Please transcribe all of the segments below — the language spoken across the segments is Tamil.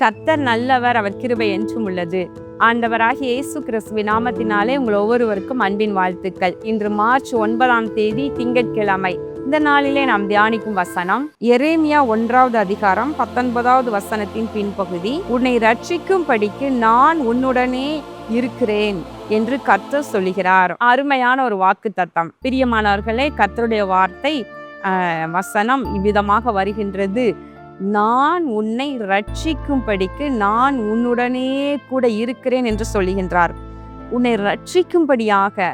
கர்த்தர் நல்லவர், அவர் கிருபை என்றும் உள்ளது. ஆண்டவராகிய இயேசு கிறிஸ்துவின் நாமத்தினாலே உங்கள் ஒவ்வொருவருக்கும் அன்பின் வாழ்த்துக்கள். இன்று மார்ச் 9 திங்கட்கிழமை. இந்த நாளிலே நாம் தியானிக்கும் வசனம் எரேமியா 1வது அதிகாரம் 19வது வசனத்தின் பின்பகுதி. உன்னை ரட்சிக்கும்படிக்கு நான் உன்னுடனே இருக்கிறேன் என்று கர்த்தர் சொல்லுகிறார். அருமையான ஒரு வாக்கு தத்தம். பிரியமானவர்களே, கர்த்தருடைய வார்த்தை வசனம் இவ்விதமாக வருகின்றது. நான் உன்னை ரட்சிக்கும்படிக்கு நான் உன்னுடனே கூட இருக்கிறேன் என்று சொல்லுகின்றார். உன்னை ரட்சிக்கும்படியாக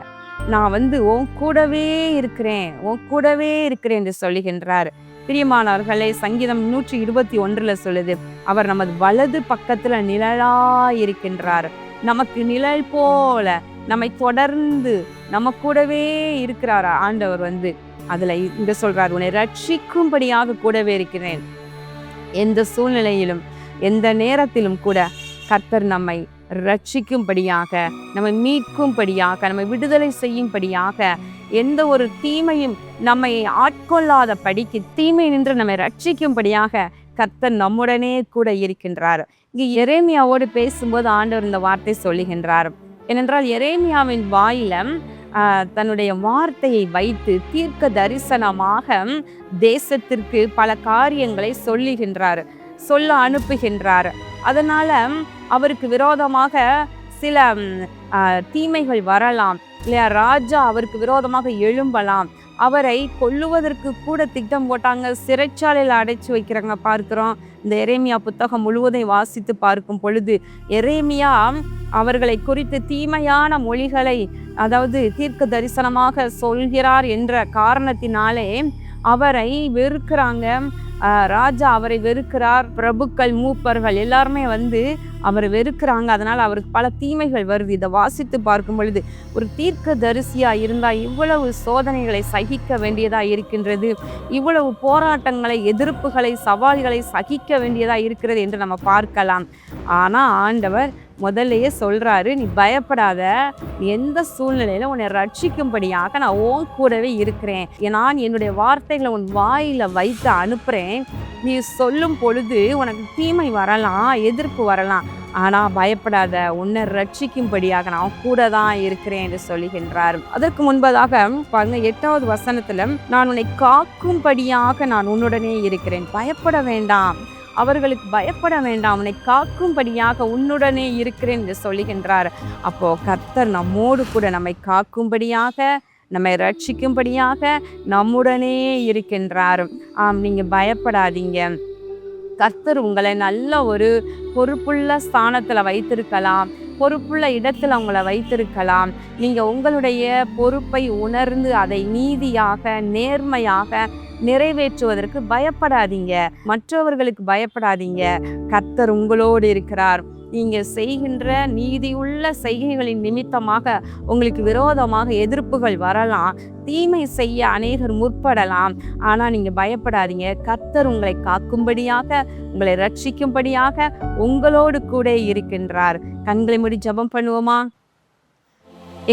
நான் உன் கூடவே இருக்கிறேன் என்று சொல்லுகின்றார். பிரியமானவர்களே, சங்கீதம் 121 சொல்லுது, அவர் நமது வலது பக்கத்துல நிழலாயிருக்கின்றார். நமக்கு நிழல் போல நம்மை தொடர்ந்து நம்ம கூடவே இருக்கிறார் ஆண்டவர். அதுல இங்க சொல்றார், உன்னை ரட்சிக்கும்படியாக கூடவே இருக்கிறேன். எந்த சூழ்நிலையிலும் எந்த நேரத்திலும் கூட கர்த்தர் நம்மை ரட்சிக்கும்படியாக, நம்மை மீட்கும்படியாக, நம்மை விடுதலை செய்யும்படியாக, எந்த ஒரு தீமையும் நம்மை ஆட்கொள்ளாத படிக்கு தீமை நின்று நம்மை ரட்சிக்கும்படியாக கர்த்தர் நம்முடனே கூட இருக்கின்றார். இங்கு எரேமியாவோடு பேசும்போது ஆண்டவர் இந்த வார்த்தை சொல்லுகின்றார். ஏனென்றால் எரேமியாவின் வாயிலம் தன்னுடைய வார்த்தையை வைத்து தீர்க்க தரிசனமாக தேசத்திற்கு பல காரியங்களை சொல்ல அனுப்புகின்றார். அதனால அவருக்கு விரோதமாக சில தீமைகள் வரலாம் இல்லையா, ராஜா அவருக்கு விரோதமாக எழும்பலாம், அவரை கொல்லுவதற்கு கூட திட்டம் போட்டாங்க, சிறைச்சாலையில் அடைச்சு வைக்கிறாங்க பார்க்கிறோம். இந்த எரேமியா புத்தகம் முழுவதையும் வாசித்து பார்க்கும் பொழுது எரேமியா அவர்களை குறித்து தீமையான மொழிகளை, அதாவது தீர்க்க தரிசனமாக சொல்கிறார் என்ற காரணத்தினாலே அவரை வெறுக்கிறாங்க. ராஜா அவரை வெறுக்கிறார், பிரபுக்கள் மூப்பர்கள் எல்லாருமே அவரை வெறுக்கிறாங்க. அதனால் அவருக்கு பல தீமைகள் வருது. இதை வாசித்து பார்க்கும் பொழுது ஒரு தீர்க்க தரிசியா இருந்தால் இவ்வளவு சோதனைகளை சகிக்க வேண்டியதா இருக்கின்றது, இவ்வளவு போராட்டங்களை, எதிர்ப்புகளை, சவால்களை சகிக்க வேண்டியதா இருக்கிறது என்று நம்ம பார்க்கலாம். ஆனால் ஆண்டவர் முதல்லையே சொல்றாரு, நீ பயப்படாத, எந்த சூழ்நிலையில உன்னை ரட்சிக்கும்படியாக நான் உன் கூடவே இருக்கிறேன். நான் என்னுடைய வார்த்தைகளை உன் வாயில வைத்து அனுப்புறேன். நீ சொல்லும் பொழுது உனக்கு தீமை வரலாம், எதிர்ப்பு வரலாம், ஆனா பயப்படாத, உன்னை ரட்சிக்கும்படியாக நான் கூட தான் இருக்கிறேன் என்று சொல்லுகின்றார். அதற்கு முன்பதாக பாருங்க, 8வது வசனத்துல, நான் உன்னை காக்கும்படியாக நான் உன்னுடனே இருக்கிறேன், பயப்பட வேண்டாம், அவர்களுக்கு பயப்பட வேண்டாம், உன்னை காக்கும்படியாக உன்னுடனே இருக்கிறேன் என்று சொல்லுகின்றார். அப்போ கர்த்தர் நம்மோடு கூட நம்மை காக்கும்படியாக, நம்மை ரட்சிக்கும்படியாக நம்முடனே இருக்கின்றார். நீங்க பயப்படாதீங்க. கர்த்தர் உங்களை நல்ல ஒரு பொறுப்புள்ள ஸ்தானத்துல வைத்திருக்கலாம், பொறுப்புள்ள இடத்துல உங்களை வைத்திருக்கலாம். நீங்க உங்களுடைய பொறுப்பை உணர்ந்து அதை நீதியாக, நேர்மையாக நிறைவேற்றுவதற்கு பயப்படாதீங்க, மற்றவர்களுக்கு பயப்படாதீங்க. கர்த்தர் உங்களோடு இருக்கிறார். நீங்க செய்கின்ற நீதியுள்ள செய்கைகளின் நிமித்தமாக உங்களுக்கு விரோதமாக எதிர்ப்புகள் வரலாம், தீமை செய்ய அநேகர் முற்படலாம். ஆனால் நீங்க பயப்படாதீங்க. கர்த்தர் உங்களை காக்கும்படியாக, உங்களை ரட்சிக்கும்படியாக உங்களோடு கூட இருக்கின்றார். கண்களை மூடி ஜெபம் பண்ணுவோமா?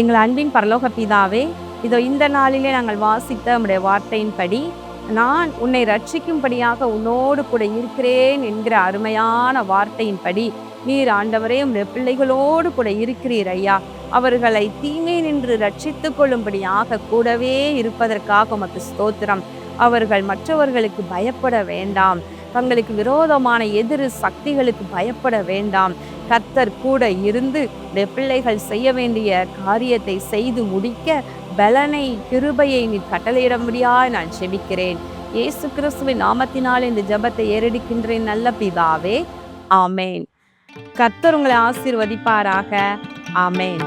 எங்கள் அன்பின் பரலோக பிதாவே, இதோ இந்த நாளிலே நாங்கள் வாசித்த உம்முடைய வார்த்தையின்படி, நான் உன்னை ரட்சிக்கும்படியாக உன்னோடு கூட இருக்கிறேன் என்கிற அருமையான வார்த்தையின்படி நீர் ஆண்டவரே உம்முடைய பிள்ளைகளோடு கூட இருக்கிறீர் ஐயா. அவர்களை தீமை நின்று ரட்சித்து கொள்ளும்படியாக கூடவே இருப்பதற்காக உமக்கு ஸ்தோத்திரம். அவர்கள் மற்றவர்களுக்கு பயப்பட வேண்டாம், தங்களுக்கு விரோதமான எதிர் சக்திகளுக்கு பயப்பட வேண்டாம். கர்த்தர் கூட இருந்து பிள்ளைகள் செய்ய வேண்டிய காரியத்தை செய்து முடிக்க பலனை, கிருபையை நீ கட்டளையிடும்படியாய் நான் ஜெபிக்கிறேன். இயேசு கிறிஸ்துவின் நாமத்தினால் இந்த ஜெபத்தை ஏறெடுக்கின்றேன் நல்ல பிதாவே, ஆமேன். கர்த்தர் உங்களை ஆசீர்வதிப்பாராக. ஆமேன்.